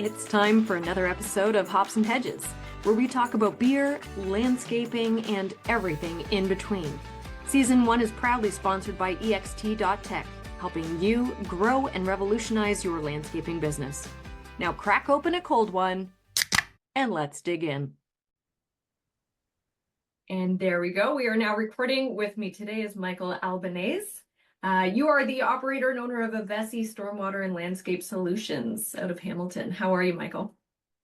It's time for another episode of Hops and Hedges, where we talk about beer, landscaping, and everything in between. Season 1 is proudly sponsored by ext.tech, helping you grow and revolutionize your landscaping business. Now crack open a cold one, and let's dig in. And there we go. We are now recording. With me today is Michael Albanese. You are the operator and owner of AVESI Stormwater and Landscape Solutions out of Hamilton. How are you, Michael?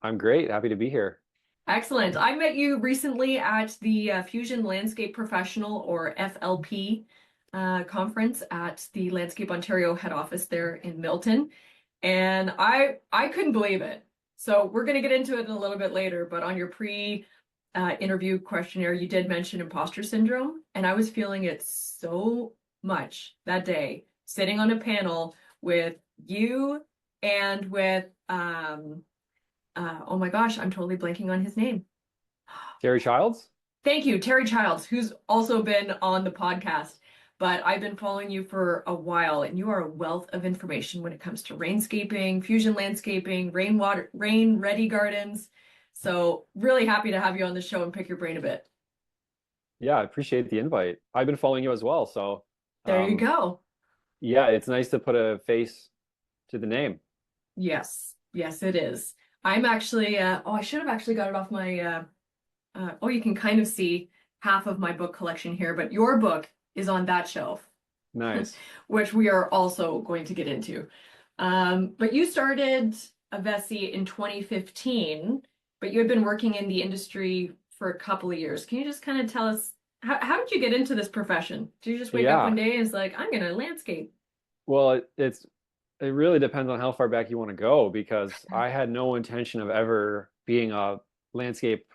I'm great. Happy to be here. Excellent. I met you recently at the Fusion Landscape Professional, or FLP, conference at the Landscape Ontario head office there in Milton. And I couldn't believe it. So we're going to get into it in a little bit later, but on your interview questionnaire, you did mention imposter syndrome, and I was feeling it so much that day, sitting on a panel with you and with oh my gosh, I'm totally blanking on his name. Terry Childs? Thank you, Terry Childs, who's also been on the podcast. But I've been following you for a while, and you are a wealth of information when it comes to rainscaping, fusion landscaping, rain-ready gardens. So really happy to have you on the show and pick your brain a bit. Yeah, I appreciate the invite. I've been following you as well, so there you go. Yeah, it's nice to put a face to the name. Yes, yes, it is. I'm actually, I should have actually got it off my, you can kind of see half of my book collection here, but your book is on that shelf. Nice. Which we are also going to get into. But you started AVESI in 2015, but you had been working in the industry for a couple of years. Can you just kind of tell us, how did you get into this profession? Did you just wake up one day and it's like, I'm going to landscape? Well, it really depends on how far back you want to go, because I had no intention of ever being a landscape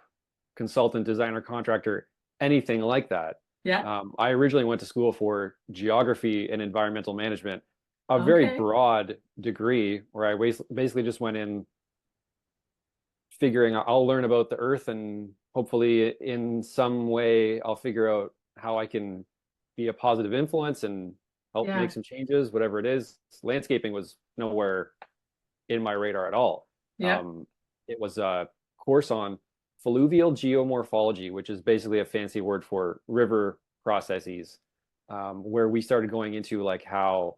consultant, designer, contractor, anything like that. Yeah. I originally went to school for geography and environmental management, a very broad degree where I basically just went in figuring I'll learn about the earth, and hopefully in some way I'll figure out how I can be a positive influence and help make some changes, whatever it is. Landscaping was nowhere in my radar at all. Yeah. It was a course on fluvial geomorphology, which is basically a fancy word for river processes, where we started going into like how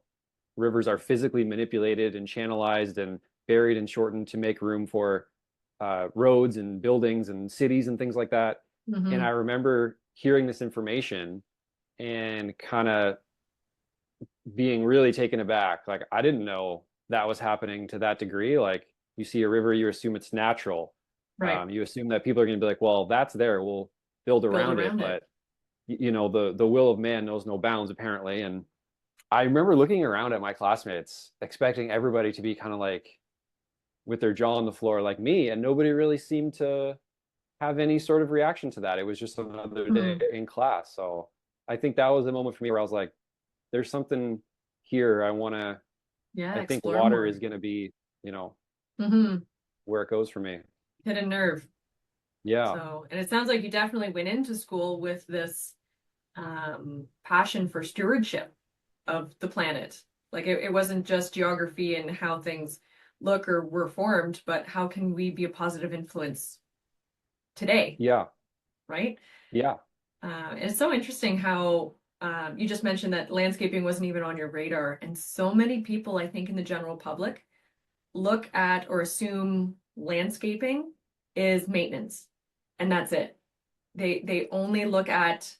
rivers are physically manipulated and channelized and buried and shortened to make room for roads and buildings and cities and things like that. Mm-hmm. And I remember hearing this information and kind of being really taken aback. Like, I didn't know that was happening to that degree. Like, you see a river, you assume it's natural. Right. You assume that people are going to be like, well, that's there, we'll build around it. But you know, the will of man knows no bounds, apparently. And I remember looking around at my classmates, expecting everybody to be kind of like with their jaw on the floor like me, and nobody really seemed to have any sort of reaction to that. It was just another day in class. So I think that was the moment for me where I was like, there's something here I want to, I think water is going to be, you know, where it goes for me. Hit a nerve. Yeah. So, and it sounds like you definitely went into school with this passion for stewardship of the planet. Like it wasn't just geography and how things look or were formed, but how can we be a positive influence today? Yeah. Right? Yeah. And it's so interesting how you just mentioned that landscaping wasn't even on your radar. And so many people, I think, in the general public look at or assume landscaping is maintenance, and that's it. They only look at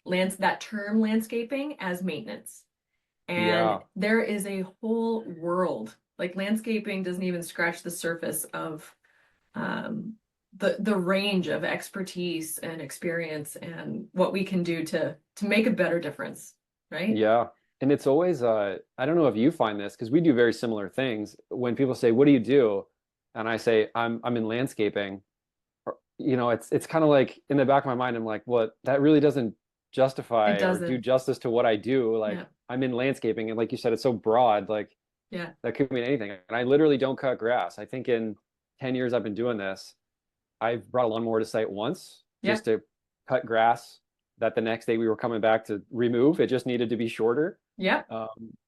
that term landscaping as maintenance. And there is a whole world. Like, landscaping doesn't even scratch the surface of the range of expertise and experience and what we can do to make a better difference, right? Yeah. And it's always I don't know if you find this, because we do very similar things. When people say, what do you do? And I say, I'm in landscaping. Or, you know, it's kind of like in the back of my mind, I'm like, well, that really doesn't justify or do justice to what I do. Like, I'm in landscaping, and like you said, it's so broad. Like, that could mean anything. And I literally don't cut grass. I think in 10 years I've been doing this, I've brought a lawnmower to site once just to cut grass that the next day we were coming back to remove. It just needed to be shorter. Yeah.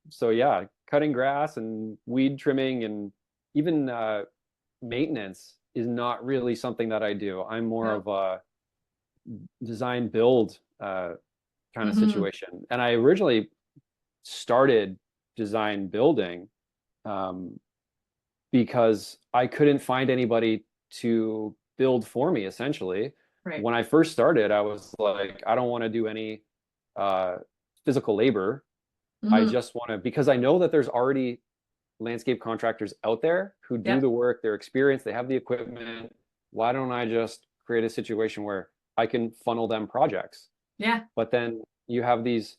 So yeah, cutting grass and weed trimming, and even maintenance is not really something that I do. I'm more No. of a design build kind of Hmm. situation. And I originally started design building um, because I couldn't find anybody to build for me, essentially. Right. When I first started, I was like, I don't want to do any uh, physical labor. I Hmm. just want to, because I know that there's already landscape contractors out there who do Yep. the work, they're experienced, they have the equipment. Why don't I just create a situation where I can funnel them projects? Yeah. But then you have these,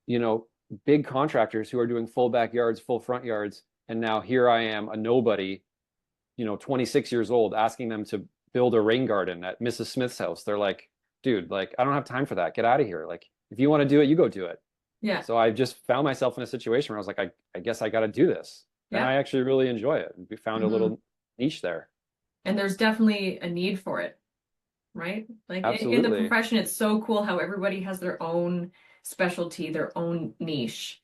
you know, big contractors who are doing full backyards, full front yards, and now here I am, a nobody, 26 years old, asking them to build a rain garden at Mrs. Smith's house. They're like, dude, like, I don't have time for that. Get out of here. Like, if you want to do it, you go do it. Yeah. So I just found myself in a situation where I was like, I guess I got to do this. And I Yep. actually really enjoy it. We found a Hmm. little niche there. And there's definitely a need for it, right? Like in the Absolutely. profession, it's so cool how everybody has their own specialty, their own niche,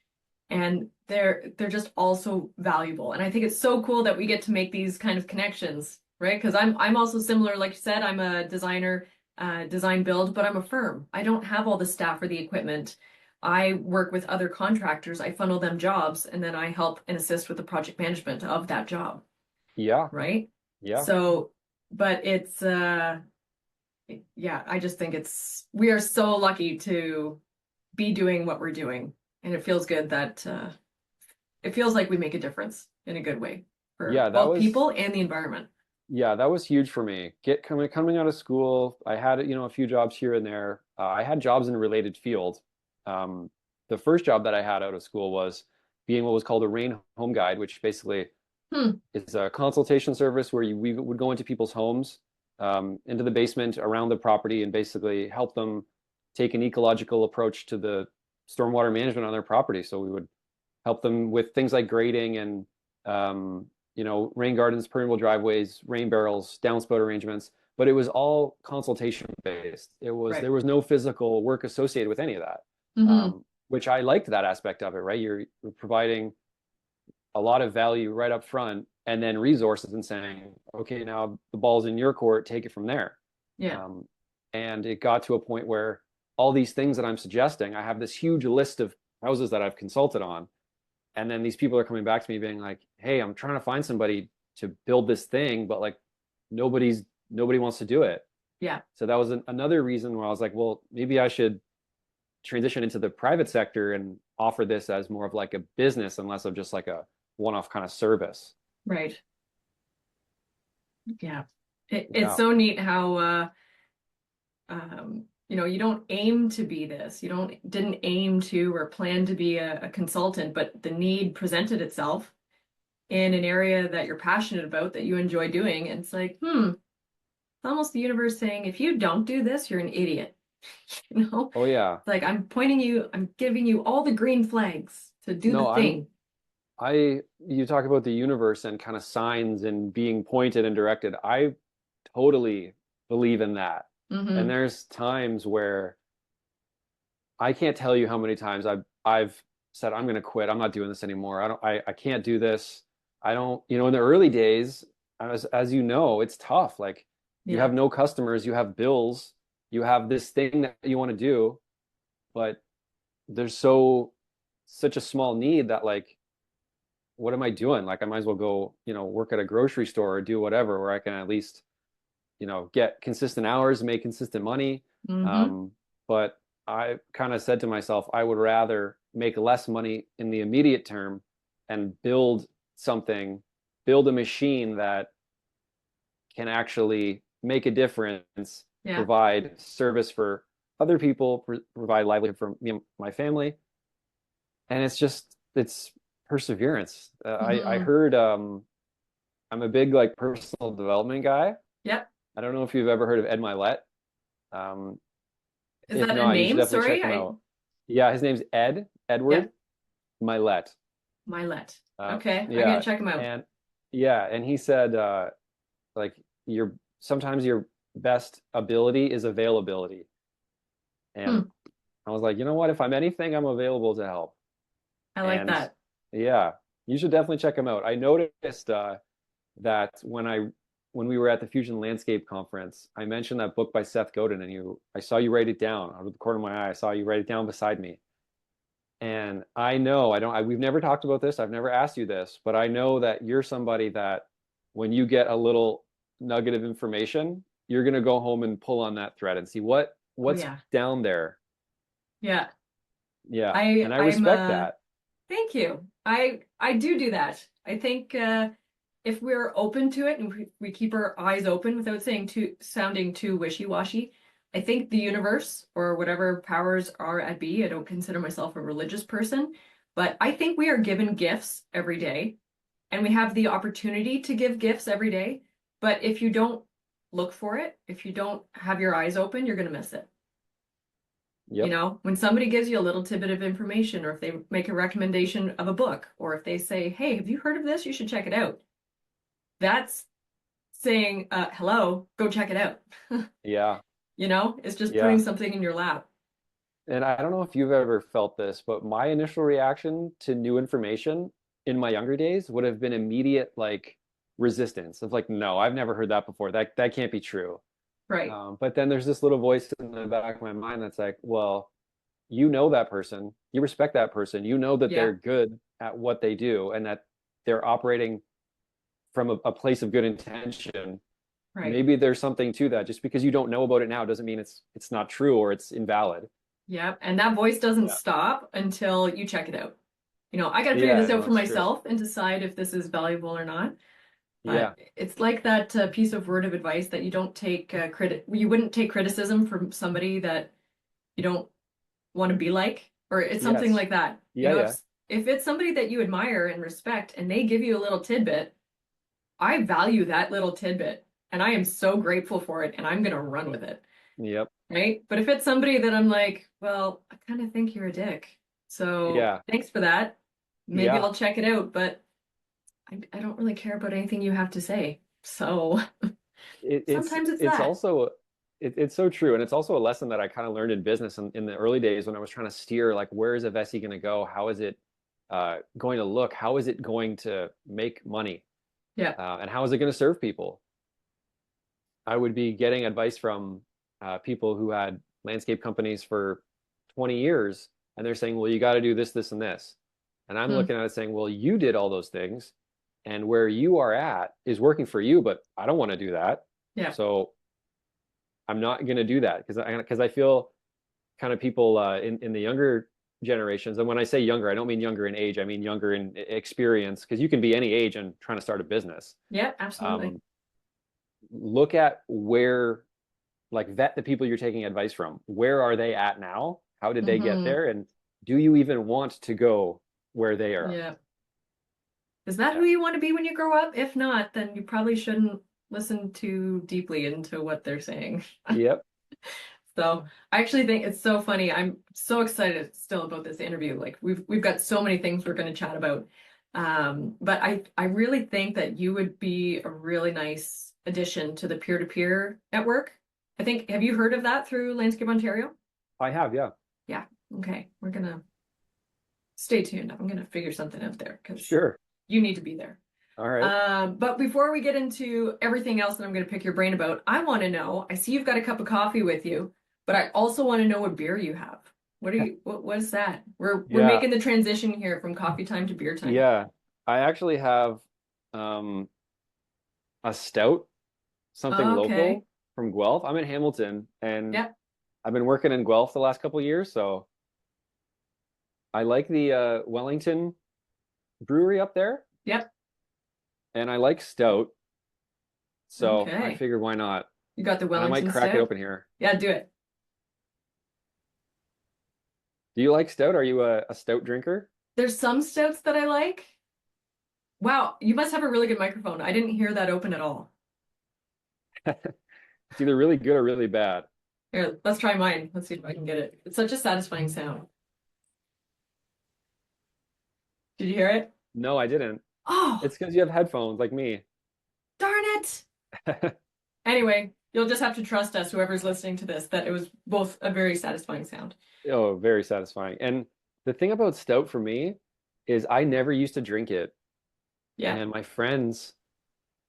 and they're just also valuable. And I think it's so cool that we get to make these kind of connections, right? Because I'm also similar, like you said, I'm a designer, design build, but I'm a firm. I don't have all the staff or the equipment. I work with other contractors. I funnel them jobs, and then I help and assist with the project management of that job, Yeah. right? Yeah. So, but it's yeah, I just think we are so lucky to be doing what we're doing. And it feels good that it feels like we make a difference in a good way for Yeah. both people and the environment. Yeah, that was huge for me. Coming out of school, I had, a few jobs here and there. I had jobs in a related field. Um, the first job that I had out of school was being what was called a rain home guide, which basically Hmm. is a consultation service where we would go into people's homes, into the basement around the property, and basically help them take an ecological approach to the stormwater management on their property. So we would help them with things like grading and rain gardens, permeable driveways, rain barrels, downspout arrangements. But it was all consultation based. Right. There was no physical work associated with any of that, Hmm. which I liked that aspect of it. Right, you're providing a lot of value right up front, and then resources and saying, okay, now the ball's in your court, take it from there. Yeah. Um, and it got to a point where all these things that I'm suggesting, I have this huge list of houses that I've consulted on, and then these people are coming back to me being like, hey, I'm trying to find somebody to build this thing, but like nobody wants to do it. Yeah. So that was another reason where I was like, well, maybe I should transition into the private sector and offer this as more of like a business and less of just like a one-off kind of service. Right. Yeah. It's Yeah. so neat how you don't aim to be this. You didn't aim to or plan to be a consultant, but the need presented itself in an area that you're passionate about, that you enjoy doing. And it's like, it's almost the universe saying, if you don't do this, you're an idiot. Oh yeah. It's like I'm giving you all the green flags to do the No, thing. you talk about the universe and kind of signs and being pointed and directed. I totally believe in that. And Hmm. there's times where I can't tell you how many times I've said I'm going to quit. I'm not doing this anymore. I can't do this. I don't, in the early days, as you know, it's tough. Like you Yeah. have no customers, you have bills, you have this thing that you want to do, but there's such a small need that like what am I doing? Like I might as well go, work at a grocery store or do whatever where I can at least, get consistent hours, make consistent money. Hmm. Um, but I kind of said to myself, I would rather make less money in the immediate term and something, build a machine that can actually make a difference, Yeah. provide service for other people, provide livelihood for me and my family. And it's perseverance. I Hmm. heard I'm a big like personal development guy. Yep. I don't know if you've ever heard of Ed Mylett. Um, Is if that a not, you should name? definitely Sorry, check him out. Yeah, his name's Edward yep, Mylett. Mylett. Okay, I gotta Yeah, check him out. and and he said like sometimes your best ability is availability. And Hmm. I was like, you know what? If I'm anything, I'm available to help. I like And that. yeah, you should definitely check him out. I noticed. that when we were at the Fusion Landscape Conference, I mentioned that book by Seth Godin, and I saw you write it down out of the corner of my eye. I saw you write it down beside me. And I know we've never talked about this. I've never asked you this, but I know that you're somebody that when you get a little nugget of information, you're going to go home and pull on that thread and see Oh what's yeah. down there. Yeah. Yeah. I And I I'm respect that. thank you. I do that. I think if we're open to it and we keep our eyes open without sounding too wishy-washy, I think the universe or whatever powers are at be, I don't consider myself a religious person, but I think we are given gifts every day and we have the opportunity to give gifts every day. But if you don't look for it, if you don't have your eyes open, you're going to miss it. You Yep. know, when somebody gives you a little tidbit of information, or if they make a recommendation of a book, or if they say, "Hey, have you heard of this? You should check it out." That's saying, "Hello, go check it out." Yeah. You know, it's just putting Yeah. something in your lap. And I don't know if you've ever felt this, but my initial reaction to new information in my younger days would have been immediate like resistance of like, no, I've never heard that before. That can't be true. Right. But then there's this little voice in the back of my mind that's like, well, you know that person, you respect that person, you know that they're Yeah. good at what they do and that they're operating from a place of good intention. Right. Maybe there's something to that. Just because you don't know about it now doesn't mean it's not true or it's invalid. Yep. And that voice doesn't Yeah. stop until you check it out. You know, I got to figure Yeah, this no, out for it's true. myself and decide if this is valuable or not. But Yeah. it's like that piece of word of advice that you don't take you wouldn't take criticism from somebody that you don't want to be like, or it's something Yes. like that. You Yeah, know, yeah. if it's somebody that you admire and respect and they give you a little tidbit, I value that little tidbit and I am so grateful for it and I'm gonna run with it, Yep. right? But if it's somebody that I'm like, well, I kind of think you're a dick. So Yeah. thanks for that. Maybe Yeah. I'll check it out, but I don't really care about anything you have to say. So It, it's sometimes it's it's that. also it's so true. And it's also a lesson that I kind of learned in business in the early days when I was trying to steer like where is AVESI going to go? How is it going to look? How is it going to make money? Yeah. And how is it going to serve people? I would be getting advice from people who had landscape companies for 20 years, and they're saying, well, you got to do this, this, and this. And I'm Hmm. looking at it saying, well, you did all those things, and where you are at is working for you, but I don't want to do that. Yeah. So I'm not going to do that because I feel kind of people in the younger generations, and when I say younger, I don't mean younger in age, I mean younger in experience, because you can be any age and trying to start a business. Yeah, absolutely. Um, Look at where like vet the people you're taking advice from. Where are they at now? How did they get Hmm. there? And do you even want to go where they are? Yeah. Is that Yeah. who you want to be when you grow up? If not, then you probably shouldn't listen too deeply into what they're saying. Yep. So I actually think it's so funny. I'm so excited still about this interview. Like we've got so many things we're going to chat about. But I really think that you would be a really nice addition to the peer-to-peer network. I think, have you heard of that through Landscape Ontario? I have, yeah. Yeah. Okay. We're gonna stay tuned. I'm gonna figure something out there because Sure. you need to be there. All right. But before we get into everything else that I'm going to pick your brain about, I want to know, I see you've got a cup of coffee with you, but I also want to know what beer you have. What is that? We're Yeah. making the transition here from coffee time to beer time. Yeah. I actually have um a stout, something Okay. local from Guelph. I'm in Hamilton and Yep. I've been working in Guelph the last couple of years, so I like the Wellington brewery up there Yep. and I like stout. So I Okay. figured why not? You got the And I might Wellington crack it Stout? open here. Yeah, do it. Do you like stout? Are you a stout drinker? There's some stouts that I like. Wow, you must have a really good microphone. I didn't hear that open at all. It's either really good or really bad. Here, let's try mine. Let's see if I can get it. It's such a satisfying sound. Did you hear it? No, I didn't. Oh, It's because you have headphones like me. darn it. Anyway, you'll just have to trust us, whoever's listening to this, that it was both a very satisfying sound. Oh, very satisfying. And the thing about stout for me is I never used to drink it. Yeah. And my friends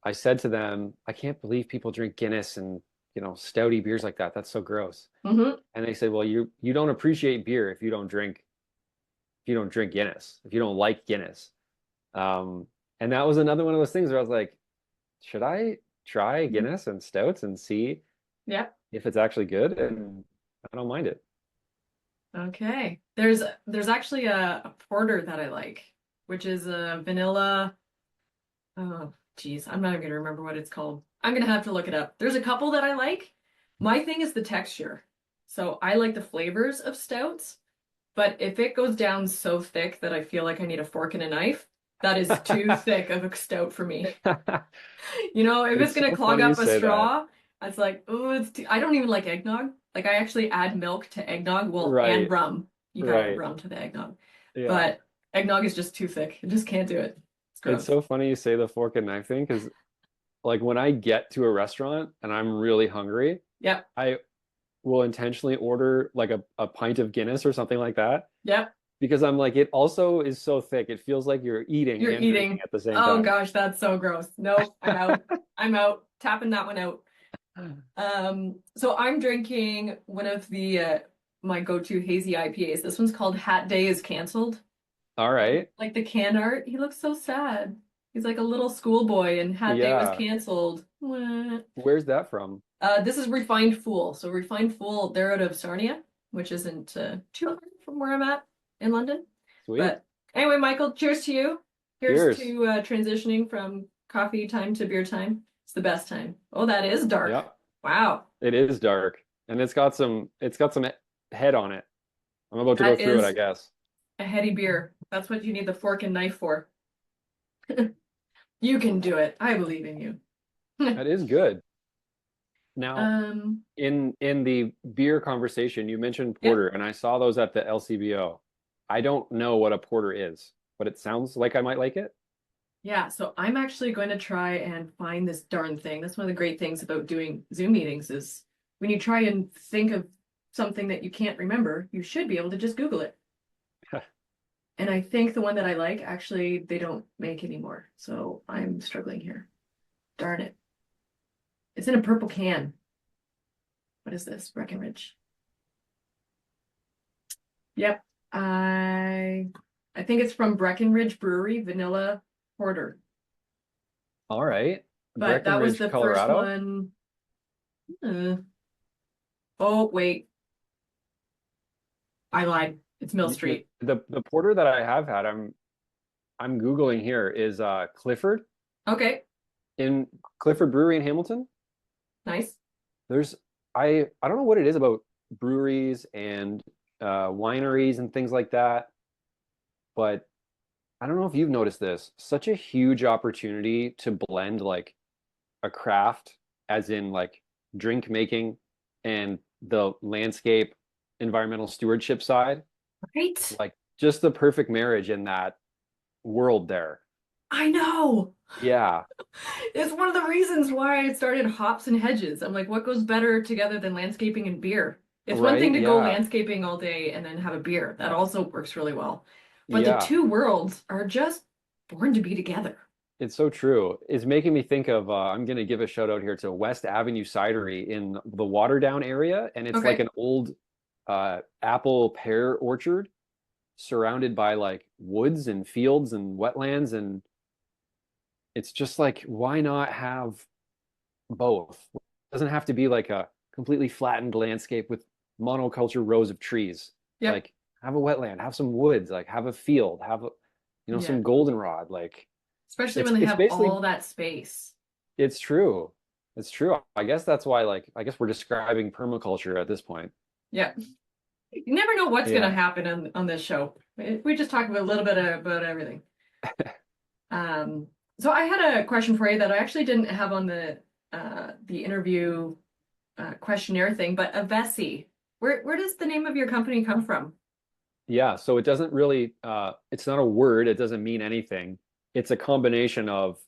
I said to them, I can't believe people drink Guinness and, stouty beers like that. That's so gross. Hmm. And they said, well, you don't appreciate beer if you don't drink Guinness, if you don't like Guinness. And that was another one of those things where I was like, should I try Guinness and stouts and see Yeah. if it's actually good? And I don't mind it. Okay. There's actually a porter that I like, which is a vanilla. Oh, geez, I'm not even gonna remember what it's called. I'm gonna have to look it up. There's a couple that I like. My thing is the texture. So I like the flavors of stouts, but if it goes down so thick that I feel like I need a fork and a knife, that is too thick of a stout for me. If it's It's gonna so clog funny you up a say that. straw, it's like, oh, it's too... I don't even like eggnog. Like I actually add milk to eggnog, well, and Right, rum. You gotta add right. rum to the eggnog. Yeah. But eggnog is just too thick. I just can't do it. It's It's gross. so funny you say the fork and knife thing because like when I get to a restaurant and I'm really hungry, Yep. I will intentionally order like a pint of Guinness or something like that Yep. because I'm like, it also is so thick. It feels like you're eating You're and drinking eating. at the same Oh time. gosh, that's so gross. Nope, I'm out. I'm out. Tapping that one out. So I'm drinking one of the my go-to hazy IPAs. This one's called Hat Day is Canceled. All And right. like the can art, he looks so sad. He's like a little schoolboy and Hat Day was Yeah. canceled. Wah. Where's that from? This is Refined Fool. So Refined Fool, they're out of Sarnia, which isn't too far from where I'm at in London. Sweet. But anyway, Michael, cheers to you. Here's Cheers. to transitioning from coffee time to beer time. It's the best time. Oh, that is dark. Yeah. Wow. It is dark and it's got some head on it. I'm about to go That through it, I is guess. a heady beer. That's what you need the fork and knife for. You can do it. I believe in you. That is good. Now, Um, in the beer conversation, you mentioned yep. porter, and I saw those at the LCBO. I don't know what a porter is, but it sounds like I might like it. Yeah, so I'm actually going to try and find this darn thing. That's one of the great things about doing Zoom meetings is when you try and think of something that you can't remember, you should be able to just Google it. And I think the one that I like, actually, they don't make anymore. So I'm struggling here. Darn it. It's in a purple can. What is this? Breckenridge. Yep. I think it's from Breckenridge Brewery, Vanilla Porter. All right. But that was Breckenridge, the first Colorado. one. Uh, oh, wait. I lied. It's Mill Street. The porter that I have had, I'm Googling here is Clifford Okay, in Clifford Brewery in Hamilton. nice. There's I don't know what it is about breweries and wineries and things like that, but I don't know if you've noticed this. Such a huge opportunity to blend like a craft, as in like drink making and the landscape environmental stewardship side. Right? Like just the perfect marriage in that world there. I know. Yeah, It's one of the reasons why I started Hops and Hedges. I'm like, what goes better together than landscaping and beer? It's one thing right? to go Yeah. landscaping all day and then have a beer. That also works really well. But the Yeah. two worlds are just born to be together. It's so true. It's making me think of I'm gonna give a shout out here to West Avenue Cidery in the Waterdown area, and it's like Okay. an old apple pear orchard surrounded by like woods and fields and wetlands, and it's just like why not have both? It doesn't have to be like a completely flattened landscape with monoculture rows of trees. Yep. Like have a wetland, have some woods, like have a field, have Yeah. some goldenrod. Like Especially when it's they it's have basically all that space. it's true. It's true. I guess that's why I guess we're describing permaculture at this point. Yeah. You never know what's going to Yeah. happen on this show. We just talk about a little bit about everything. Um, so I had a question for you that I actually didn't have on the interview questionnaire thing, but AVESI, where does the name of your company come from? Yeah, so it doesn't really it's not a word, it doesn't mean anything. It's a combination of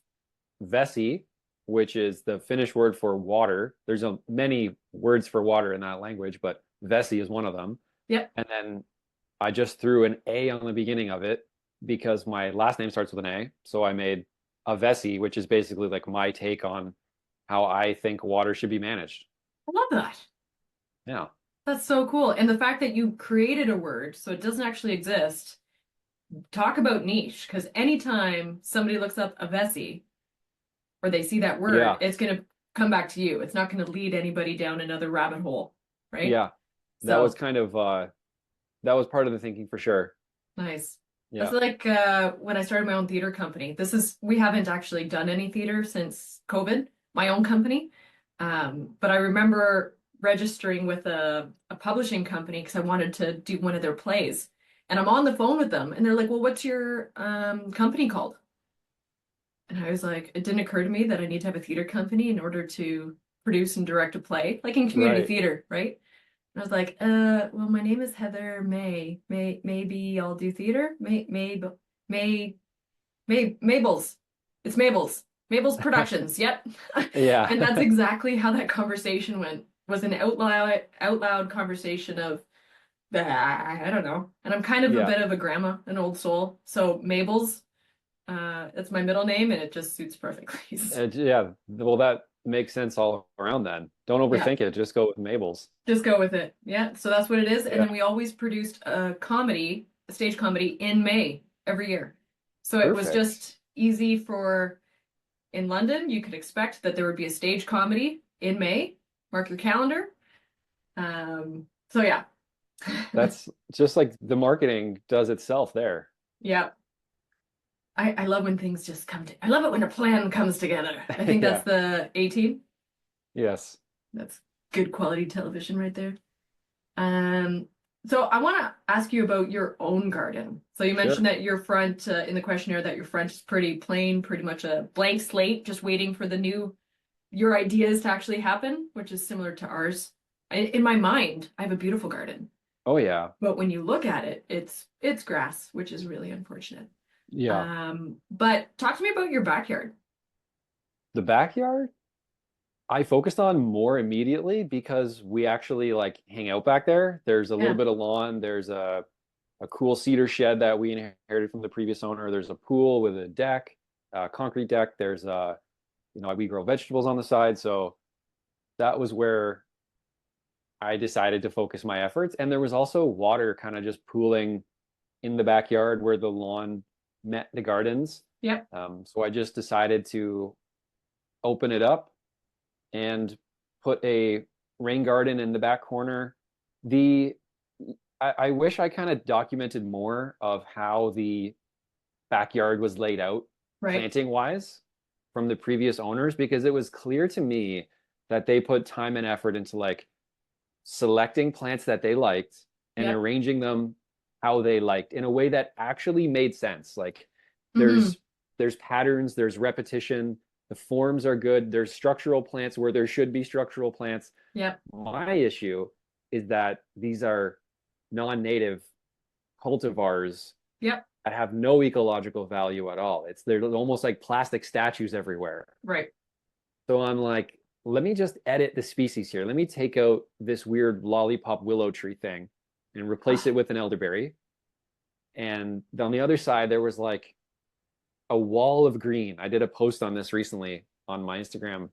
vesi, which is the Finnish word for water. There's many words for water in that language, but vesi is one of them. Yep. And then I just threw an A on the beginning of it because my last name starts with an A. So I made AVESI, which is basically like my take on how I think water should be managed. I love that. Yeah. That's so cool. And the fact that you created a word so it doesn't actually exist, talk about niche, because anytime somebody looks up AVESI or they see that word, Yeah. it's going to come back to you. It's not going to lead anybody down another rabbit hole, right? Yeah. That was So kind of that was part of the thinking for sure. nice. That's Yeah. like when I started my own theater company. We haven't actually done any theater since COVID, my own company. But I remember registering with a publishing company because I wanted to do one of their plays. And I'm on the phone with them and they're like, well, what's your company called? And I was like, it didn't occur to me that I need to have a theater company in order to produce and direct a play, like in community Right. theater, right? And I was like, well, my name is Heather May. Maybe I'll do theater. May, Mabel's. It's Mabel's. Mabel's Productions. Yep. Yeah. And that's exactly how that conversation went. Was an out loud conversation of I don't know. And I'm kind of a Yeah. bit of a grandma, an old soul. So Mabel's, that's my middle name, and it just suits perfectly. Yeah. Well, that makes sense all around then. Don't Yeah, overthink it. Just go with Mabel's. just go with it. Yeah, so that's what it is. And Yeah. then we always produced a stage comedy in May every year. So it was Perfect. just easy for in London, you could expect that there would be a stage comedy in May. Mark your calendar. So yeah. That's just like the marketing does itself there. Yeah. I love when things just come to I love it when a plan comes together. I think that's Yeah. the 18. Yes. That's good quality television right there. Um, so I want to ask you about your own garden. So you mentioned Sure. that your front in the questionnaire that your front is pretty plain, pretty much a blank slate, just waiting for your ideas to actually happen, which is similar to ours. In my mind, I have a beautiful garden, Oh yeah. but when you look at it, it's grass, which is really unfortunate. Yeah. But talk to me about your backyard. The backyard, I focused on more immediately because we actually like hang out back there. There's a little Yeah. bit of lawn. There's a cool cedar shed that we inherited from the previous owner. There's a pool with a deck, concrete deck. There's we grow vegetables on the side. So that was where I decided to focus my efforts. And there was also water kind of just pooling in the backyard where the lawn met the gardens. Yep. So I just decided to open it up and put a rain garden in the back corner. The I wish I kind of documented more of how the backyard was laid out Right. planting wise from the previous owners because it was clear to me that they put time and effort into like selecting plants that they liked and Yep. arranging them how they liked in a way that actually made sense. Like Mm-hmm. there's there's patterns, there's repetition, the forms are good, there's structural plants where there should be structural plants. Yep. My issue is that these are non-native cultivars Yep. that have no ecological value at all. They're almost like plastic statues everywhere. Right. So I'm like, let me just edit the species here. Let me take out this weird lollipop willow tree thing and replace Ah, it with an elderberry. And on the other side, there was like a wall of green. I did a post on this recently on my Instagram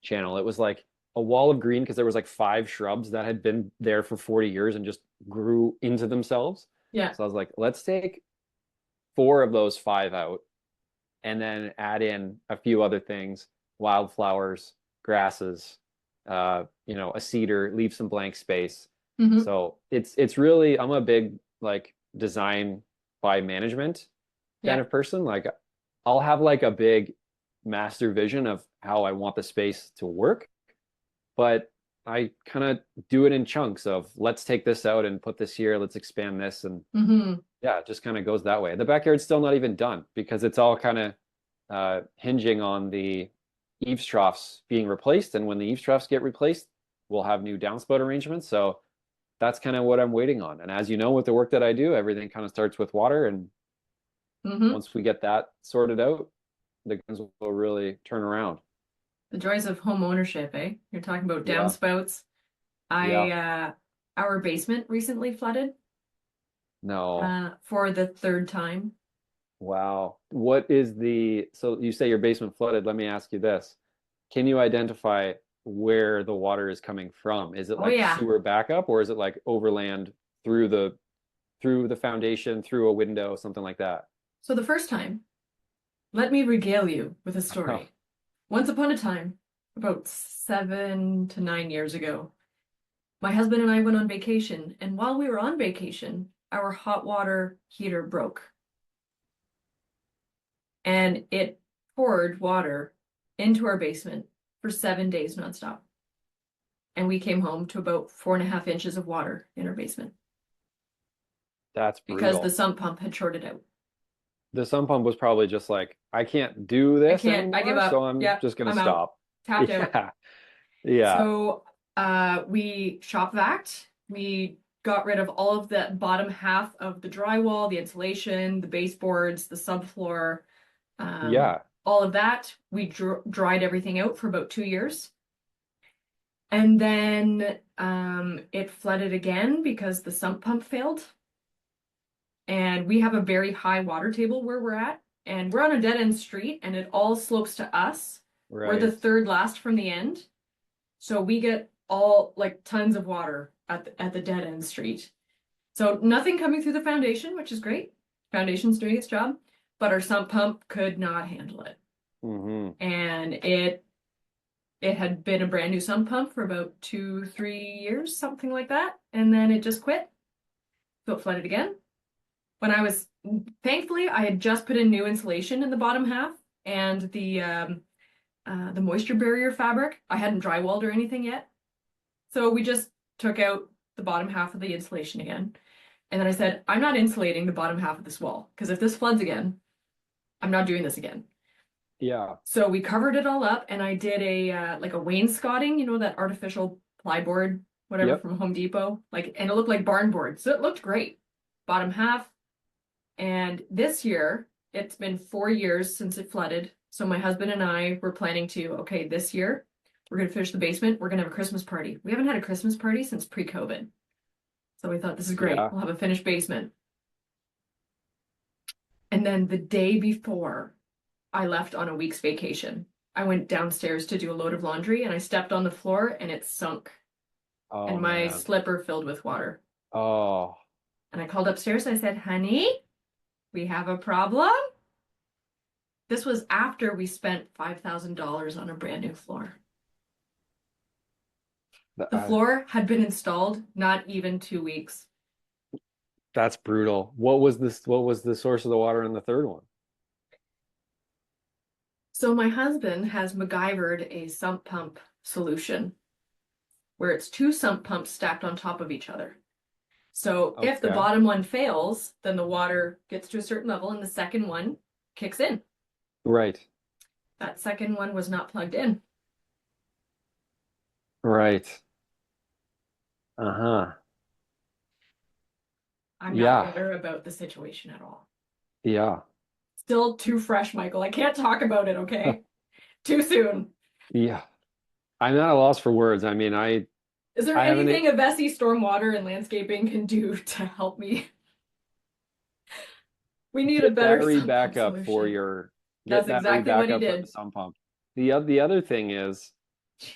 channel. It was like a wall of green because there was like five shrubs that had been there for 40 years and just grew into themselves. yeah. So I was like, let's take four of those five out and then add in a few other things, wildflowers, grasses, a cedar, leave some blank space. Mm-hmm. So it's really I'm a big like design by management kind Yeah. of person. Like I'll have like a big master vision of how I want the space to work, but I kind of do it in chunks of let's take this out and put this here, let's expand this and Mm-hmm. yeah, it just kind of goes that way. The backyard's still not even done because it's all kind of hinging on the eaves troughs being replaced. And when the eaves troughs get replaced, we'll have new downspout arrangements. So that's kind of what I'm waiting on. And as you know, with the work that I do, everything kind of starts with water. And Mm-hmm. once we get that sorted out, the guns will really turn around. The joys of home ownership, eh? You're talking about Yeah. downspouts. I Yeah. Our basement recently flooded No. for the third time. Wow. What is so you say your basement flooded. Let me ask you this. Can you identify where the water is coming from? Is it Oh like yeah. sewer backup or is it like overland through the foundation, through a window, something like that? So the first time, let me regale you with a story. Once upon a time, about 7 to 9 years ago, my husband and I went on vacation, and while we were on vacation, our hot water heater broke and it poured water into our basement for 7 days nonstop. And we came home to about 4.5 inches of water in our basement That's because the brutal. sump pump had shorted out. The sump pump was probably just like, I can't do I this can't, I give anymore, so up. I'm Yep, just gonna I'm out. stop. Tapped out. Yeah. Yeah. So we shop vac. We got rid of all of the bottom half of the drywall, the insulation, the baseboards, the subfloor, Yeah. all of that. We dried everything out for about 2 years. And then it flooded again because the sump pump failed. And we have a very high water table where we're at. And we're on a dead end street and it all slopes to us. We're the Right. third last from the end. So we get all like tons of water at the dead end street. So nothing coming through the foundation, which is great. Foundation's doing its job, but our sump pump could not handle it. Hmm. And it had been a brand new sump pump for about 2, 3 years, something like that. And then it just quit. So it flooded again. When I was thankfully I had just put in new insulation in the bottom half and the moisture barrier fabric. I hadn't drywalled or anything yet. So we just took out the bottom half of the insulation again. And then I said, I'm not insulating the bottom half of this wall because if this floods again, I'm not doing this again. Yeah. So we covered it all up and I did a like a wainscoting, that artificial plyboard, whatever Yep. from Home Depot, and it looked like barn board. So it looked great. Bottom half. And this year, it's been 4 years since it flooded. So my husband and I were planning to, okay, this year we're going to finish the basement. We're going to have a Christmas party. We haven't had a Christmas party since pre-COVID. So we thought this is great. Yeah. We'll have a finished basement. And then the day before I left on a week's vacation, I went downstairs to do a load of laundry and I stepped on the floor and it sunk Oh and my man. slipper filled with water. Oh, And I called upstairs and I said, honey, we have a problem. This was after we spent $5,000 on a brand new floor. The uh, floor had been installed not even 2 weeks. that's brutal. What was the source of the water in the third one? So my husband has MacGyvered a sump pump solution where it's two sump pumps stacked on top of each other. So if the Okay. bottom one fails, then the water gets to a certain level and the second one kicks in. Right. That second one was not plugged in. Right. Uh-huh. I'm not Yeah. bitter about the situation at all. Yeah. Still too fresh, Michael. I can't talk about it, okay? Too soon. Yeah. I'm not at a loss for words. I mean, Is there I haven't anything AVESI Stormwater and Landscaping can do to help me? We need a get better battery sump pump backup for solution. your get That's battery exactly what he backup for the did. sump pump. The other thing is, Jeez.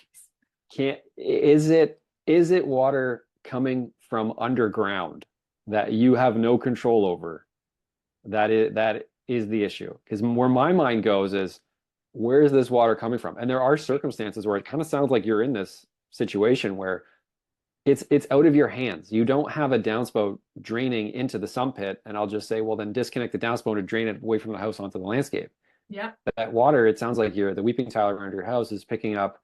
can't is it water coming from underground that you have no control over? That is the issue. Because where my mind goes is, where is this water coming from? And there are circumstances where it kind of sounds like you're in this situation where it's out of your hands. You don't have a downspout draining into the sump pit, and I'll just say, well, then disconnect the downspout and drain it away from the house onto the landscape. Yep, That water, it sounds like the weeping tile around your house is picking up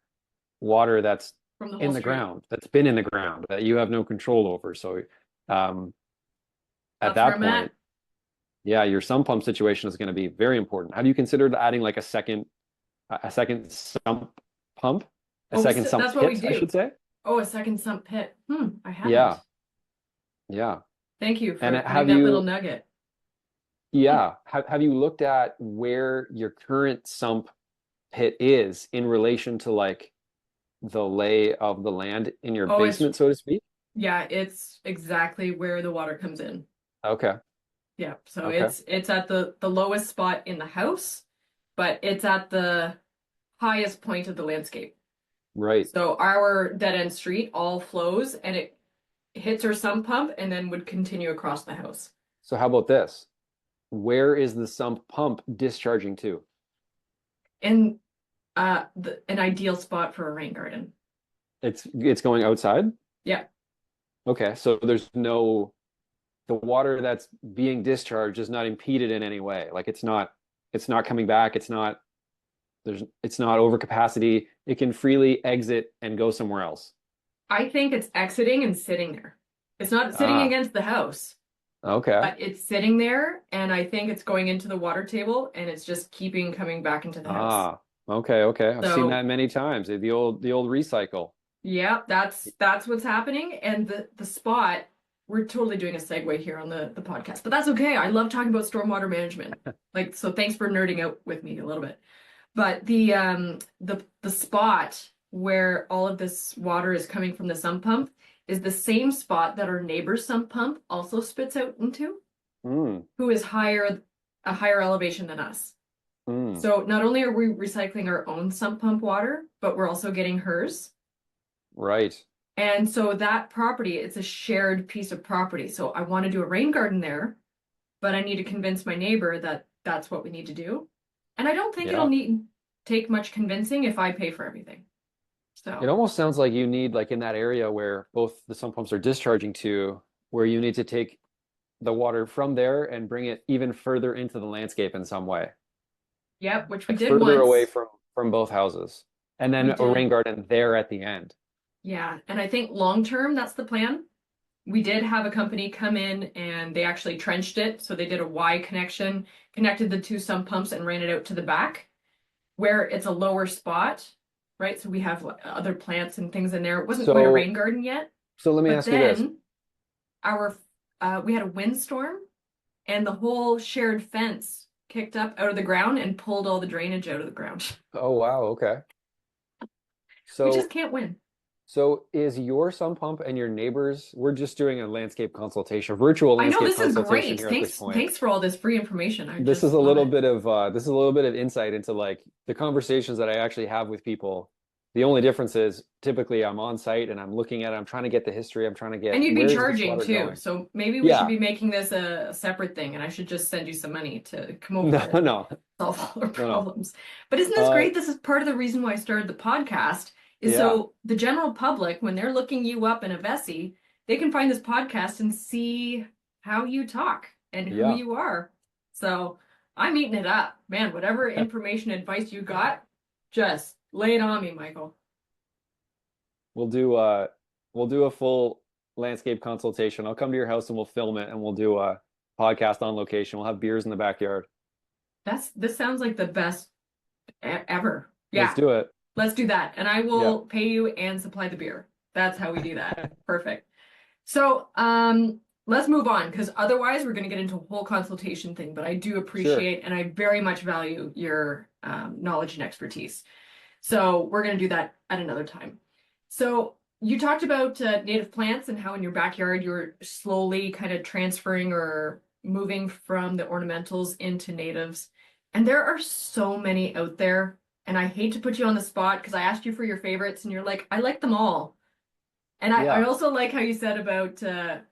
water that's from the whole in the street. ground, that's been in the ground, that you have no control over. So um, at That's where that I'm at. point, yeah, your sump pump situation is going to be very important. Have you considered adding like a second sump pump, a Oh, second sump that's what we pit, I do. should say? Oh, a second sump pit. I haven't. Yeah, yeah. Thank you And for putting have that little you, nugget. Hmm. yeah, have you looked at where your current sump pit is in relation to like the lay of the land in your Oh, basement, so to speak? yeah, it's exactly where the water comes in. Okay. Yeah. So Okay. it's at the lowest spot in the house, but it's at the highest point of the landscape. Right. So our dead end street all flows and it hits our sump pump and then would continue across the house. So how about this? Where is the sump pump discharging to? And an ideal spot for a rain garden. It's going outside? Yeah. Okay, so there's no the water that's being discharged is not impeded in any way. Like it's not coming back, it's not overcapacity. It can freely exit and go somewhere else. I think it's exiting and sitting there. It's not sitting Ah, against the house, okay. but it's sitting there, and I think it's going into the water table and it's just keeping coming back into the house. Ah, okay, okay. I've seen So that many times. The old recycle. yeah, that's what's happening. And the spot, we're totally doing a segue here on the podcast, but that's okay. I love talking about stormwater management. Like, so thanks for nerding out with me a little bit. But the spot where all of this water is coming from the sump pump is the same spot that our neighbor's sump pump also spits out into, Mm, who is a higher elevation than us. mm, So not only are we recycling our own sump pump water, but we're also getting hers. right. And so that property, it's a shared piece of property. So I want to do a rain garden there, but I need to convince my neighbor that that's what we need to do. And I don't think it'll Yeah. need take much convincing if I pay for everything. It So, almost sounds like you need, like in that area where both the sump pumps are discharging to, where you need to take the water from there and bring it even further into the landscape in some way, yep, which we like did further away once. from both houses, and We then a rain did. garden there at the end. Yeah. And I think long term, that's the plan. We did have a company come in and they actually trenched it. So they did a Y connection, connected the two sump pumps and ran it out to the back where it's a lower spot, right? So we have other plants and things in there. It wasn't quite a So, rain garden yet, so let me but ask you this. then our we had a windstorm and the whole shared fence kicked up out of the ground and pulled all the drainage out of the ground. Oh, wow. Okay. We just So, can't win. so is your sump pump and your neighbors, we're just doing a landscape consultation, virtual I know landscape this is consultation great. here at this point. Thanks for all this free information. I This is just a love little it. bit of insight into like the conversations that I actually have with people. The only difference is typically I'm on site and I'm looking at it, I'm trying to get the history, I'm trying to And get you'd be where is this charging water too. going? So maybe we should Yeah. be making this a separate thing and I should just send you some money to come over No, and no, solve all our no, no. problems. But isn't this Uh great? This is part of the reason why I started the podcast is yeah, so the general public, when they're looking you up in AVESI, they can find this podcast and see how you talk and who yeah. you are. So I'm eating it up. Man, whatever information advice you got, just lay it on me, Michael. We'll do uh we'll do a full landscape consultation. I'll come to your house and we'll film it and we'll do a podcast on location. We'll have beers in the backyard. This sounds like the best ever. Let's Yeah. do it. Let's do that. And I Yeah. will pay you and supply the beer. That's how we do that. Perfect. So, let's move on because otherwise we're going to get into a whole consultation thing. But I do Sure. appreciate and I very much value your knowledge and expertise. So we're going to do that at another time. So you talked about native plants and how in your backyard you're slowly kind of transferring or moving from the ornamentals into natives. And there are so many out there. And I hate to put you on the spot because I asked you for your favorites and you're like, I like them all. And I Yeah, also like how you said about,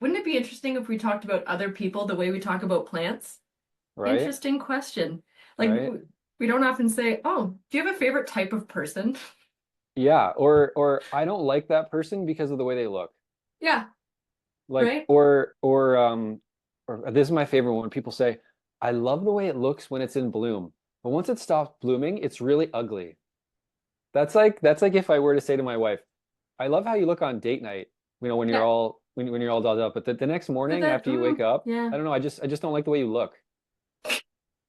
wouldn't it be interesting if we talked about other people the way we talk about plants? right? Interesting question. Like, Right? we don't often say, oh, do you have a favorite type of person? Yeah, or I don't like that person because of the way they look. Yeah, Like right? or this is my favorite one. People say, I love the way it looks when it's in bloom, but once it stops blooming, it's really ugly. That's like if I were to say to my wife, I love how you look on date night, when you're Yeah. all when you're all dolled up, but the next But morning that, after you wake up, yeah, I don't know, I just don't like the way you look.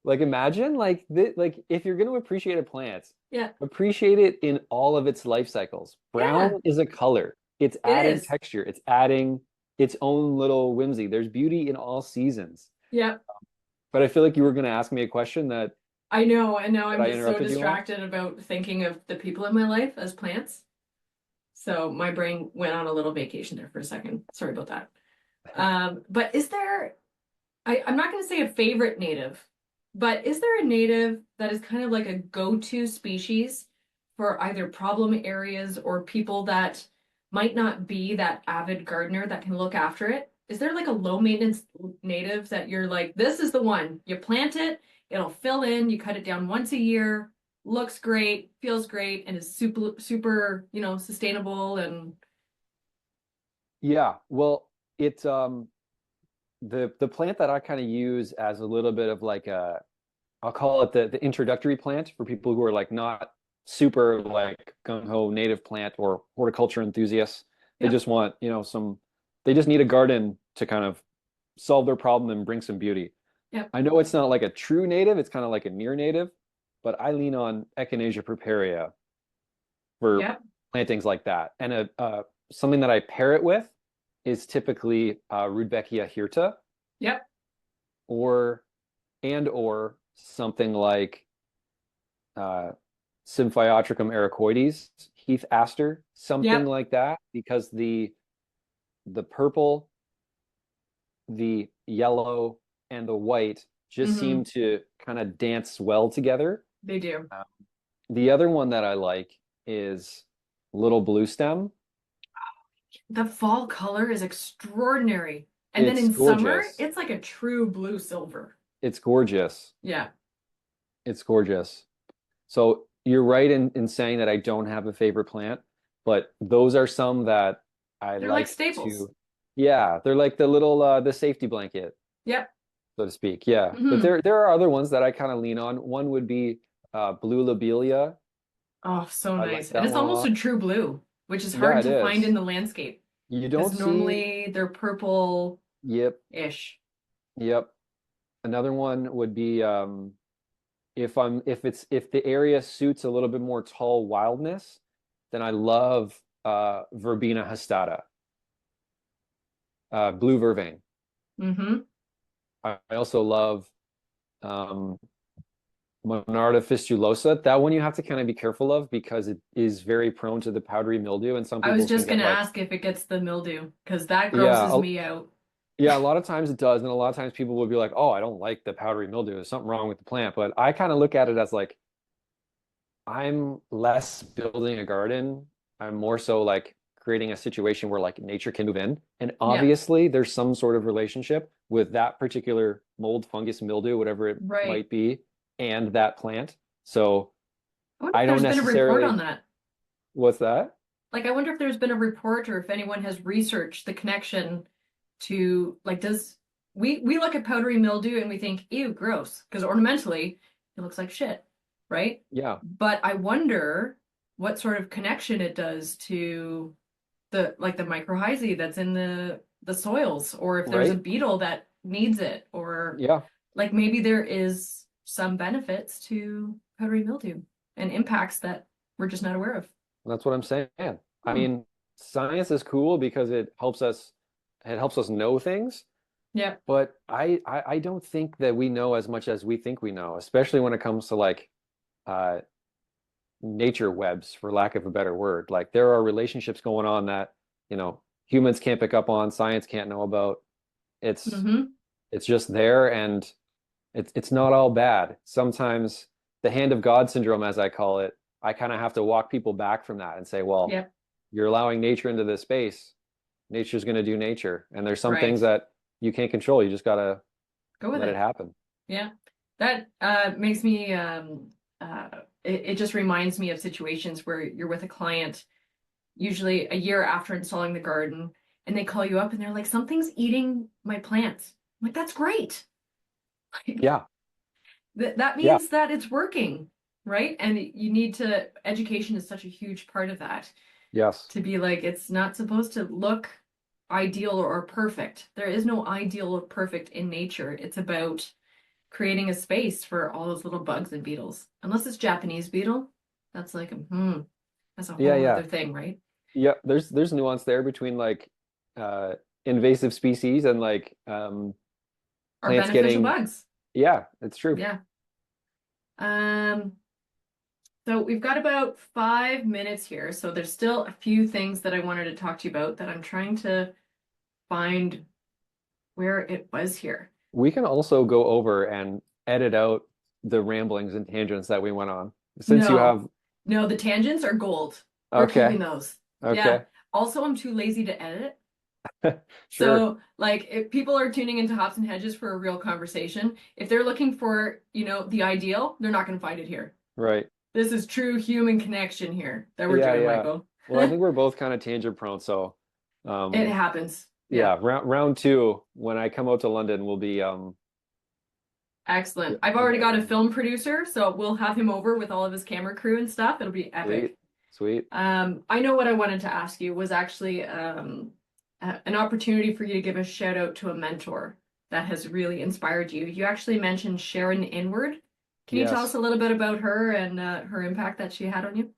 Like imagine like if you're going to appreciate a plant, yeah, appreciate it in all of its life cycles. yeah, Brown is a color. It's it adding is. texture. It's adding its own little whimsy. There's beauty in all seasons. Yeah, But I feel like you were going to ask me a question I know. And now that I'm I just so interrupted you on. distracted about thinking of the people in my life as plants. So my brain went on a little vacation there for a second. Sorry about that. But is there I'm not going to say a favorite native, but is there a native that is kind of like a go-to species for either problem areas or people that might not be that avid gardener that can look after it? Is there like a low maintenance native that you're like, this is the one? You plant it, it'll fill in, you cut it down once a year, looks great, feels great, and is super, sustainable and Yeah, well, it's the plant that I kind of use as a little bit of like a, I'll call it the introductory plant for people who are like not super like gung-ho native plant or horticulture enthusiasts. They yep, just want, they just need a garden to kind of solve their problem and bring some beauty. yep, I know it's not like a true native, it's kind of like a near native, but I lean on Echinacea purpurea for yep, plantings like that. And something that I pair it with is typically Rudbeckia hirta yep, or or something like uh, Symphyotricum ericoides, Heath aster, something yep. like that, because the purple, the yellow, and the white just seem Hmm. to kind of dance well together. They do. Uh, the other one that I like is Little Blue Stem. The fall color is extraordinary. And then It's in summer, gorgeous. it's like a true blue silver. It's gorgeous. Yeah. It's gorgeous. So you're right in saying that I don't have a favorite plant, but those are some that I They're like like staples. to, yeah, they're like the little the safety blanket, Yep. so to speak. Yeah. But Hmm. there are other ones that I kind of lean on. One would be blue lobelia. Oh, so I like nice. And that it's one a almost lot. a true blue, which is Yeah, hard it to find in is. the landscape You because don't see, normally they're purple-ish. yep, yep. Another one would be if the area suits a little bit more tall wildness, then I love Verbena hastata, blue vervain. Hmm. I also love um, Monarda fistulosa. That one you have to kind of be careful of because it is very prone to the powdery mildew, and some I was people can just get gonna like, ask if it gets the mildew because that yeah, grosses me out. yeah. A lot of times it does, and a lot of times people will be like, "Oh, I don't like the powdery mildew. There's something wrong with the plant." But I kind of look at it as like I'm less building a garden. I'm more so like creating a situation where like nature can move in. And Yeah, obviously there's some sort of relationship with that particular mold, fungus, mildew, whatever it right. might be, and that plant. So I wonder if I don't there's been a report on necessarily, that. what's that? Like, I wonder if there's been a report or if anyone has researched the connection to like does we look at powdery mildew and we think, ew, gross, because ornamentally it looks like shit, right? Yeah, But I wonder what sort of connection it does to the mycorrhizae that's in the soils, or if there's a right? beetle that needs it, or Yeah, like maybe there is some benefits to powdery mildew and impacts that we're just not aware of. that's what I'm saying. I Hmm. mean, science is cool because it helps us know things. Yeah. But I don't think that we know as much as we think we know, especially when it comes to like uh, nature webs, for lack of a better word. Like there are relationships going on that, humans can't pick up on, science can't know about. It's Hmm. it's just there, and it's not all bad. Sometimes the hand of God syndrome, as I call it, I kind of have to walk people back from that and say, well, Yep. you're allowing nature into this space. Nature's going to do nature, and there's some Right. things that you can't control. You just gotta Go with let it it. happen. Yeah. That makes me it just reminds me of situations where you're with a client, usually a year after installing the garden, and they call you up and they're like, something's eating my plants. I'm like, that's great. Like Yeah, that yeah, means that it's working, right? And you need to, education is such a huge part of that, yes. to be like, it's not supposed to look ideal or perfect. There is no ideal or perfect in nature. It's about creating a space for all those little bugs and beetles. Unless it's Japanese beetle, that's like, that's a Yeah, whole yeah. other thing, right? Yeah, there's nuance there between like uh invasive species and like Are plants beneficial getting, bugs. yeah, it's true. Yeah. Um, so we've got about 5 minutes here. So there's still a few things that I wanted to talk to you about that I'm trying to find where it was here. We can also go over and edit out the ramblings and tangents that we went on. Since you No, have, no, the tangents are gold. We're keeping okay, those. Yeah. okay, Also, I'm too lazy to edit. sure, So, like, if people are tuning into Hops and Hedges for a real conversation, if they're looking for, the ideal, they're not going to find it here. right. This is true human connection here that we're Yeah, doing, yeah. Michael. Well, I think we're both kind of tangent prone, so It um happens. Yeah. yeah, round two, when I come out to London, will be Excellent. I've we'll already get got a rolling. film producer, so we'll have him over with all of his camera crew and stuff. It'll be Sweet, epic. sweet. I know what I wanted to ask you was actually an opportunity for you to give a shout out to a mentor that has really inspired you. You actually mentioned Sharon Inward. Can you tell us Yes, a little bit about her and her impact that she had on you?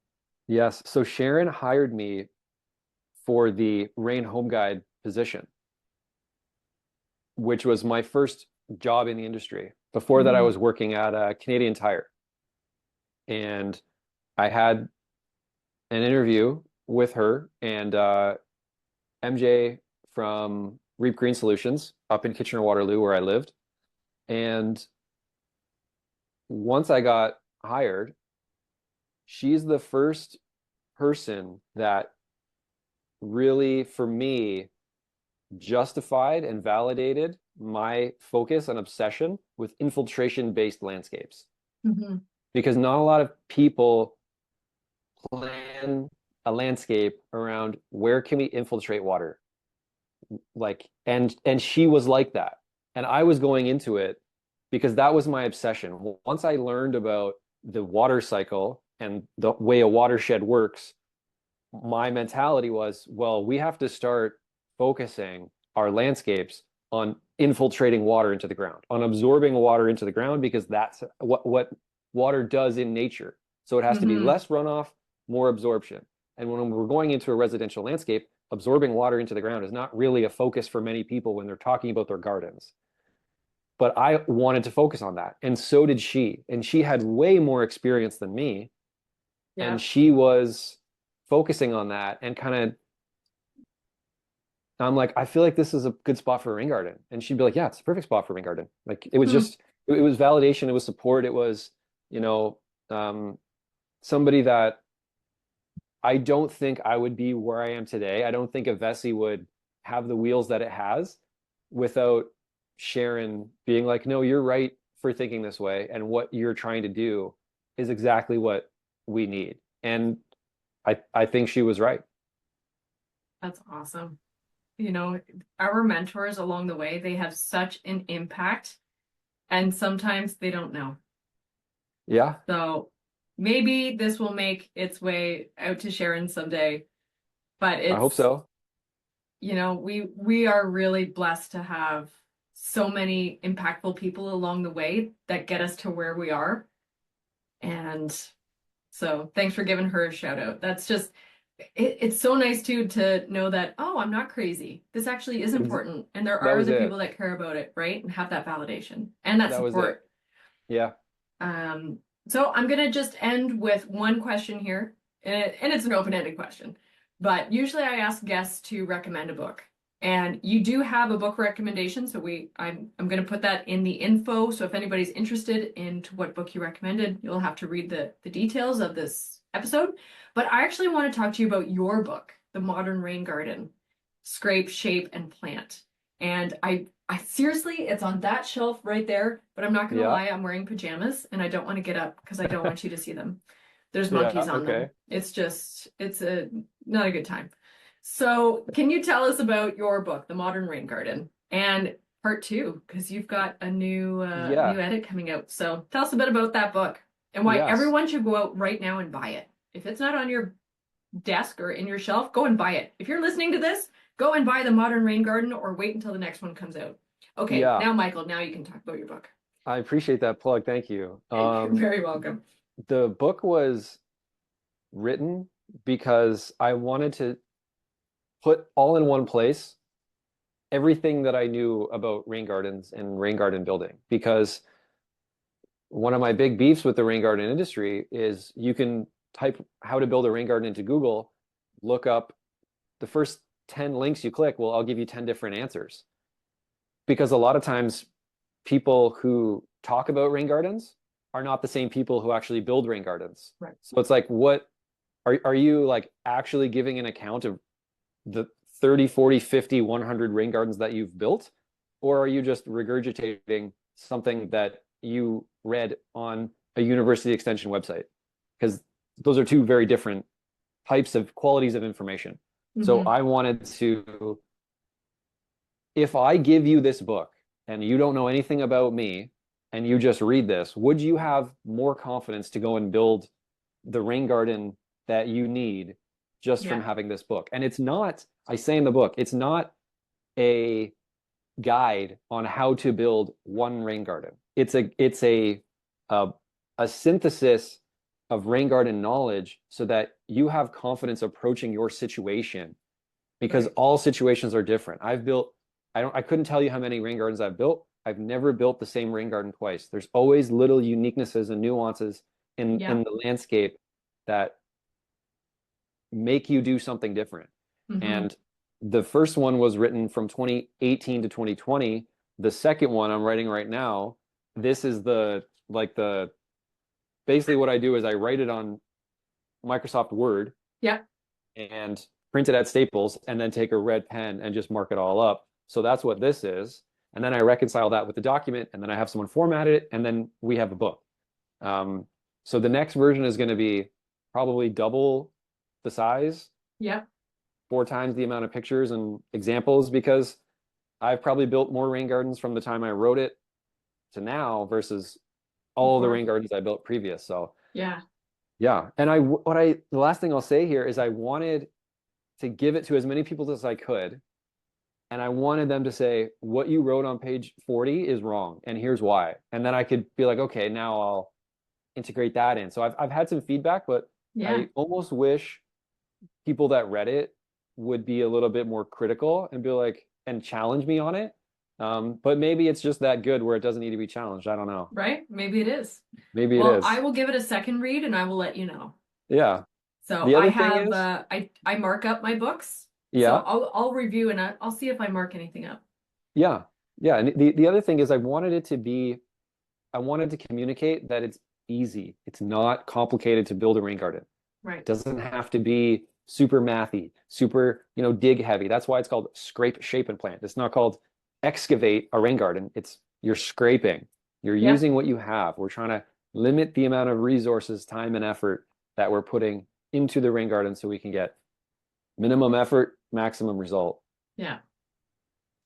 yes. So Sharon hired me for the Rain Home Guide position, which was my first job in the industry. Before that, I Hmm. was working at Canadian Tire, and I had an interview with her and MJ from Reap Green Solutions up in Kitchener-Waterloo, where I lived. And once I got hired, she's the first person that really, for me, justified and validated my focus and obsession with infiltration-based landscapes. Hmm. Because not a lot of people plan a landscape around where can we infiltrate water. Like, and she was like that. And I was going into it because that was my obsession. Once I learned about the water cycle and the way a watershed works, my mentality was, well, we have to start focusing our landscapes on infiltrating water into the ground, on absorbing water into the ground, because that's what water does in nature. So it has to be Hmm. less runoff, more absorption. And when we're going into a residential landscape, absorbing water into the ground is not really a focus for many people when they're talking about their gardens. But I wanted to focus on that. And so did she. And she had way more experience than me. And Yeah. she was focusing on that and kind of, I'm like, I feel like this is a good spot for a rain garden. And she'd be like, yeah, it's a perfect spot for a rain garden. Like it was Hmm. just, it was validation, it was support, it was, you know, um, somebody that I don't think I would be where I am today. I don't think AVESI would have the wheels that it has without Sharon being like, no, you're right for thinking this way. And what you're trying to do is exactly what we need. And I think she was right. That's awesome. Our mentors along the way, they have such an impact, and sometimes they don't know. Yeah, So maybe this will make its way out to Sharon someday. But I hope it's, so. we are really blessed to have so many impactful people along the way that get us to where we are. And so thanks for giving her a shout out. That's just it's so nice too to know that, oh, I'm not crazy. This actually is Ex- important. And there That are was other it. people that care about it, right? And have that validation and that That was it. support. Yeah. Um, so I'm gonna just end with one question here, and it's an open-ended question. But usually I ask guests to recommend a book. And you do have a book recommendation, so I'm gonna put that in the info. So if anybody's interested into what book you recommended, you'll have to read the details of this episode. But I actually want to talk to you about your book, The Modern Rain Garden, Scrape, Shape, and Plant. And I seriously, it's on that shelf right there, but I'm not gonna Yeah. lie, I'm wearing pajamas and I don't want to get up because I don't want you to see them. There's Yeah. monkeys on them. Okay. It's a not a good time. So, can you tell us about your book, The Modern Rain Garden, and part two, because you've got a new Yeah. edit coming out. So, tell us a bit about that book and why Yes. everyone should go out right now and buy it. If it's not on your desk or in your shelf, go and buy it. If you're listening to this, go and buy The Modern Rain Garden or wait until the next one comes out. Okay, Yeah. now Michael, now you can talk about your book. I appreciate that plug. Thank you. You're very welcome. The book was written because I wanted to put all in one place everything that I knew about rain gardens and rain garden building. Because one of my big beefs with the rain garden industry is you can type how to build a rain garden into Google, look up the first 10 links you click, well, I'll give you 10 different answers. Because a lot of times people who talk about rain gardens are not the same people who actually build rain gardens. Right. So it's like, what are you like actually giving an account of the 30, 40, 50, 100 rain gardens that you've built? Or are you just regurgitating something that you read on a university extension website? Because those are two very different types of qualities of information. So I wanted to, if I give you this book and you don't know anything about me and you just read this, would you have more confidence to go and build the rain garden that you need just from having this book? And it's not, I say in the book, it's not a guide on how to build one rain garden. It's a synthesis of rain garden knowledge so that you have confidence approaching your situation, because all situations are different. I couldn't tell you how many rain gardens I've built. I've never built the same rain garden twice. There's always little uniquenesses and nuances in the landscape that make you do something different. And the first one was written from 2018 to 2020. The second one I'm writing right now, this is basically what I do is I write it on Microsoft Word and print it at Staples and then take a red pen and just mark it all up. So that's what this is. And then I reconcile that with the document, and then I have someone format it, and then we have a book. So the next version is going to be probably double the size. 4 times the amount of pictures and examples, because I've probably built more rain gardens from the time I wrote it to now versus all the rain gardens I built previous. So yeah. And the last thing I'll say here is I wanted to give it to as many people as I could. And I wanted them to say, what you wrote on page 40 is wrong, and here's why. And then I could be like, okay, now I'll integrate that in. So I've had some feedback, but I almost wish people that read it would be a little bit more critical and be like, and challenge me on it. But maybe it's just that good where it doesn't need to be challenged. I don't know. Right? Maybe it is. Maybe it is. I will give it a second read and I will let you know. Yeah. So I have, I mark up my books. Yeah. So I'll review and I'll see if I mark anything up. Yeah. Yeah. And the other thing is I wanted to communicate that it's easy. It's not complicated to build a rain garden. Right. It doesn't have to be super mathy, super, dig heavy. That's why it's called scrape, shape, and plant. It's not called excavate a rain garden. You're scraping. You're using what you have. We're trying to limit the amount of resources, time, and effort that we're putting into the rain garden so we can get minimum effort, maximum result. Yeah.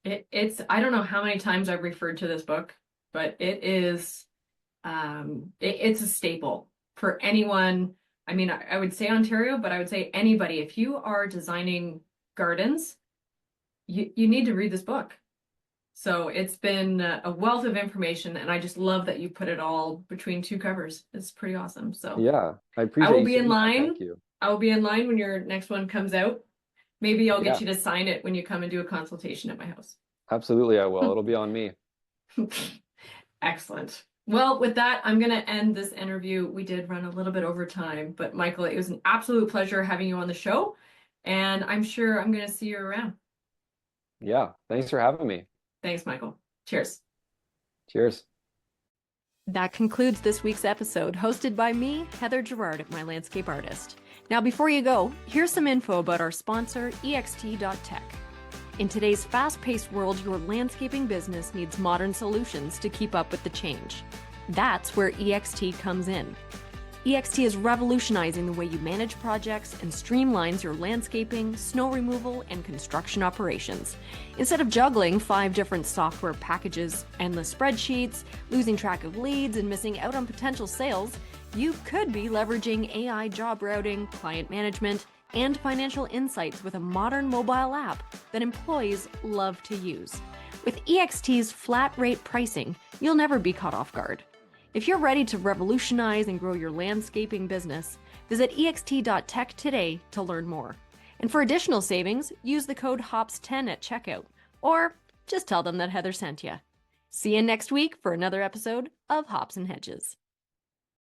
It's I don't know how many times I've referred to this book, but it is it's a staple for anyone. I mean, I would say Ontario, but I would say anybody. If you are designing gardens, you need to read this book. So it's been a wealth of information, and I just love that you put it all between 2 covers. It's pretty awesome. So yeah, I appreciate. I will be in line. Thank you. I will be in line when your next one comes out. Maybe I'll get you to sign it when you come and do a consultation at my house. Absolutely, I will. It'll be on me. Excellent. Well, with that, I'm going to end this interview. We did run a little bit over time, but Michael, it was an absolute pleasure having you on the show, and I'm sure I'm going to see you around. Yeah, thanks for having me. Thanks, Michael. Cheers. Cheers. That concludes this week's episode, hosted by me, Heather Gerard at My Landscape Artist. Now, before you go, here's some info about our sponsor, ext.tech. In today's fast-paced world, your landscaping business needs modern solutions to keep up with the change. That's where EXT comes in. EXT is revolutionizing the way you manage projects and streamlines your landscaping, snow removal, and construction operations. Instead of juggling 5 different software packages, endless spreadsheets, losing track of leads, and missing out on potential sales, you could be leveraging AI job routing, client management, and financial insights with a modern mobile app that employees love to use. With EXT's flat rate pricing, you'll never be caught off guard. If you're ready to revolutionize and grow your landscaping business, visit ext.tech today to learn more. And for additional savings, use the code HOPS10 at checkout, or just tell them that Heather sent you. See you next week for another episode of Hops and Hedges.